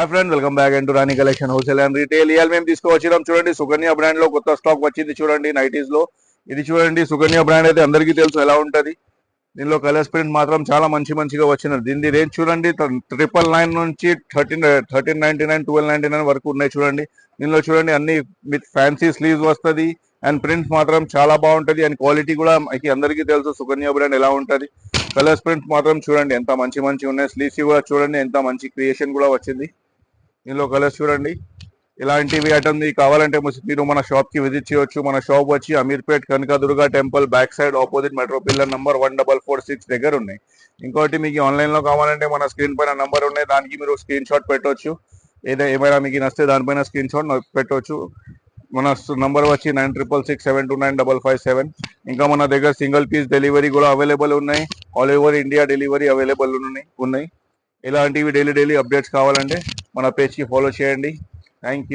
Hi friends, welcome back and Rani collection wholesale and retail. ఇవాళ మేము తీసుకువచ్చినాం చూడండి, Sukanya brand లో కొత్త స్టాక్ వచ్చింది చూడండి. నైటీస్ లో ఇది చూడండి. సుకన్య బ్రాండ్ అయితే అందరికీ తెలుసు ఎలా ఉంటది. దీనిలో కలర్స్ ప్రింట్ మాత్రం చాలా మంచిగా వచ్చినది. దీని రేంజ్ చూడండి 999 నుంచి 1399 1299 వరకు ఉన్నాయి చూడండి. దీనిలో చూడండి అన్ని విత్ ఫ్యాన్సీ స్లీవ్స్ వస్తుంది అండ్ ప్రింట్స్ మాత్రం చాలా బాగుంటది అండ్ క్వాలిటీ కూడా అందరికీ తెలుసు సుకన్య బ్రాండ్ ఎలా ఉంటది. కలర్స్ ప్రింట్స్ మాత్రం చూడండి ఎంత మంచి ఉన్నాయి. స్లీవ్స్ కూడా చూడండి ఎంత మంచి క్రియేషన్ కూడా వచ్చింది. దీనిలో కలర్స్ చూడండి. ఇలాంటివి ఐటమ్ కావాలంటే మీరు మన షాప్ కి విజిట్ చేయొచ్చు. మన షాప్ వచ్చి Ameerpet Kanakadurga temple back side opposite metro pillar number 1446 దగ్గర ఉన్నాయి. ఇంకోటి మీకు ఆన్లైన్ లో కావాలంటే మన స్క్రీన్ పైన నంబర్ ఉన్నాయి, దానికి మీరు స్క్రీన్ షాట్ పెట్టవచ్చు. ఏమైనా మీకు నచ్చితే దానిపైన స్క్రీన్ షాట్ పెట్టవచ్చు. మన నంబర్ వచ్చి 9667295557. ఇంకా మన దగ్గర సింగిల్ పీస్ డెలివరీ కూడా అవైలబుల్ ఉన్నాయి. All over India delivery available ఉన్నాయి. ఇలాంటివి డైలీ అప్డేట్స్ కావాలంటే మన పేజ్ కి ఫాలో చేయండి. Thank you.